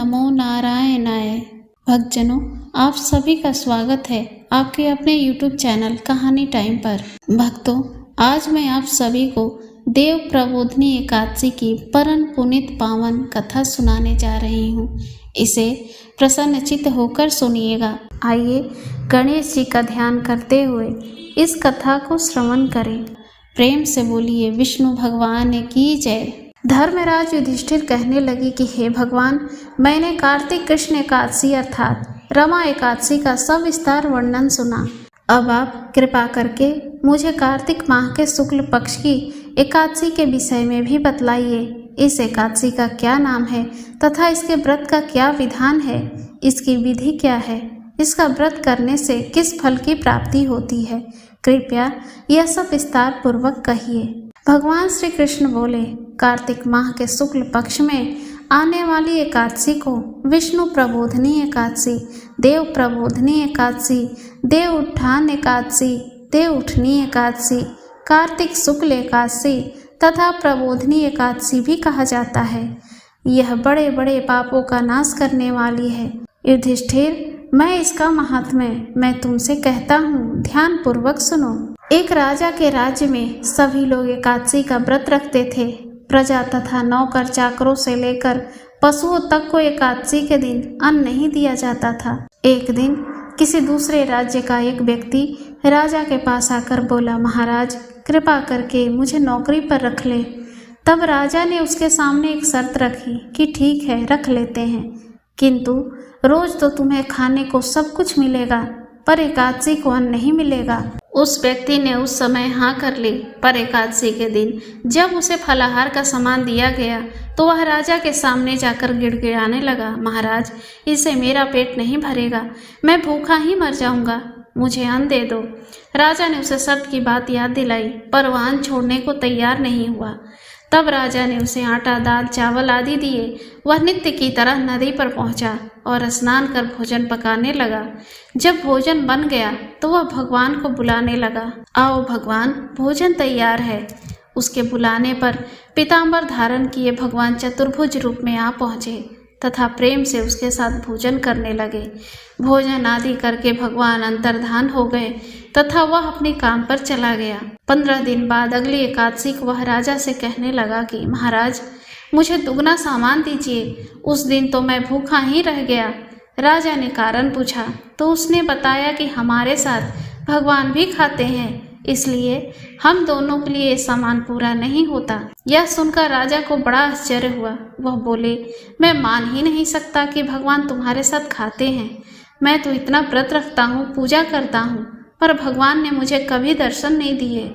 नमो नारायणाय। भक्तजनों, आप सभी का स्वागत है आपके अपने YouTube चैनल कहानी टाइम पर। भक्तों, आज मैं आप सभी को देव प्रबोधनी एकादशी की परम पुनीत पावन कथा सुनाने जा रही हूँ। इसे प्रसन्नचित्त होकर सुनिएगा। आइए गणेश जी का ध्यान करते हुए इस कथा को श्रवण करें। प्रेम से बोलिए विष्णु भगवान की जय। धर्मराज युधिष्ठिर कहने लगे कि हे भगवान, मैंने कार्तिक कृष्ण एकादशी अर्थात रमा एकादशी का सविस्तार वर्णन सुना। अब आप कृपा करके मुझे कार्तिक माह के शुक्ल पक्ष की एकादशी के विषय में भी बतलाइए। इस एकादशी का क्या नाम है तथा इसके व्रत का क्या विधान है, इसकी विधि क्या है, इसका व्रत करने से किस फल की प्राप्ति होती है, कृपया यह सब विस्तार पूर्वक कहिए। भगवान श्री कृष्ण बोले, कार्तिक माह के शुक्ल पक्ष में आने वाली एकादशी को विष्णु प्रबोधनी एकादशी, देव प्रबोधनी एकादशी, देव उत्थान एकादशी, देव उठनी एकादशी, कार्तिक शुक्ल एकादशी तथा प्रबोधनी एकादशी भी कहा जाता है। यह बड़े बड़े पापों का नाश करने वाली है। युधिष्ठिर, मैं इसका महात्म्य मैं तुमसे कहता हूँ, ध्यान पूर्वक सुनो। एक राजा के राज्य में सभी लोग एकादशी का व्रत रखते थे। प्रजा तथा नौकर चाकरों से लेकर पशुओं तक को एकादशी के दिन अन्न नहीं दिया जाता था। एक दिन किसी दूसरे राज्य का एक व्यक्ति राजा के पास आकर बोला, महाराज कृपा करके मुझे नौकरी पर रख ले। तब राजा ने उसके सामने एक शर्त रखी कि ठीक है, रख लेते हैं, किंतु रोज तो तुम्हें खाने को सब कुछ मिलेगा, पर एकादशी को अन्न नहीं मिलेगा। उस व्यक्ति ने उस समय हाँ कर ली, पर एकादशी के दिन जब उसे फलाहार का सामान दिया गया तो वह राजा के सामने जाकर गिड़गिड़ाने लगा, महाराज इससे मेरा पेट नहीं भरेगा, मैं भूखा ही मर जाऊंगा, मुझे अन्न दे दो। राजा ने उसे शर्त की बात याद दिलाई, पर वह अन्न छोड़ने को तैयार नहीं हुआ। तब राजा ने उसे आटा, दाल, चावल आदि दिए। वह नित्य की तरह नदी पर पहुंचा और स्नान कर भोजन पकाने लगा। जब भोजन बन गया तो वह भगवान को बुलाने लगा, आओ भगवान, भोजन तैयार है। उसके बुलाने पर पीतांबर धारण किए भगवान चतुर्भुज रूप में आ पहुँचे तथा प्रेम से उसके साथ भोजन करने लगे। भोजन आदि करके भगवान अंतर्धान हो गए तथा वह अपने काम पर चला गया। 15 दिन बाद अगली एकादशी को वह राजा से कहने लगा कि महाराज मुझे दुगना सामान दीजिए। उस दिन तो मैं भूखा ही रह गया। राजा ने कारण पूछा तो उसने बताया कि हमारे साथ भगवान भी खाते हैं, इसलिए हम दोनों के लिए सामान पूरा नहीं होता। यह सुनकर राजा को बड़ा आश्चर्य हुआ। वह बोले, मैं मान ही नहीं सकता कि भगवान तुम्हारे साथ खाते हैं। मैं तो इतना व्रत रखता हूँ, पूजा करता हूँ, पर भगवान ने मुझे कभी दर्शन नहीं दिए।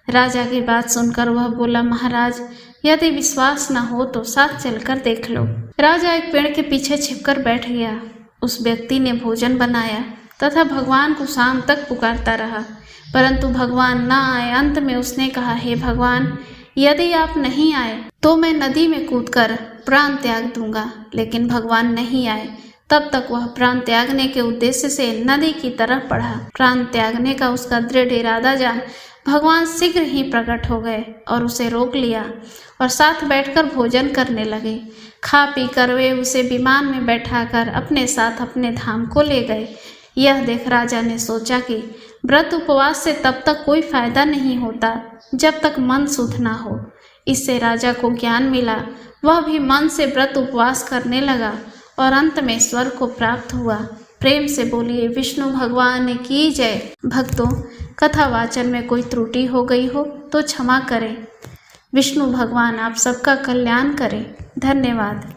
राजा की बात सुनकर वह बोला, महाराज यदि विश्वास न हो तो साथ चलकर देख लो। राजा एक पेड़ के पीछे छिपकर बैठ गया। उस व्यक्ति ने भोजन बनाया तथा भगवान को शाम तक पुकारता रहा, परंतु भगवान न आए। अंत में उसने कहा, हे भगवान, यदि आप नहीं आए तो मैं नदी में कूदकर प्राण त्याग दूंगा। लेकिन भगवान नहीं आए। तब तक वह प्राण त्यागने के उद्देश्य से नदी की तरफ बढ़ा। प्राण त्यागने का उसका दृढ़ इरादा जान भगवान शीघ्र ही प्रकट हो गए और उसे रोक लिया और साथ बैठकर भोजन करने लगे। खा पी कर वे उसे विमान में बैठाकर अपने साथ अपने धाम को ले गए। यह देख राजा ने सोचा कि व्रत उपवास से तब तक कोई फायदा नहीं होता जब तक मन शुद्ध ना हो। इससे राजा को ज्ञान मिला। वह भी मन से व्रत उपवास करने लगा और अंत में स्वर्ग को प्राप्त हुआ। प्रेम से बोलिए विष्णु भगवान की जय। भक्तों, कथा वाचन में कोई त्रुटि हो गई हो तो क्षमा करें। विष्णु भगवान आप सबका कल्याण करें। धन्यवाद।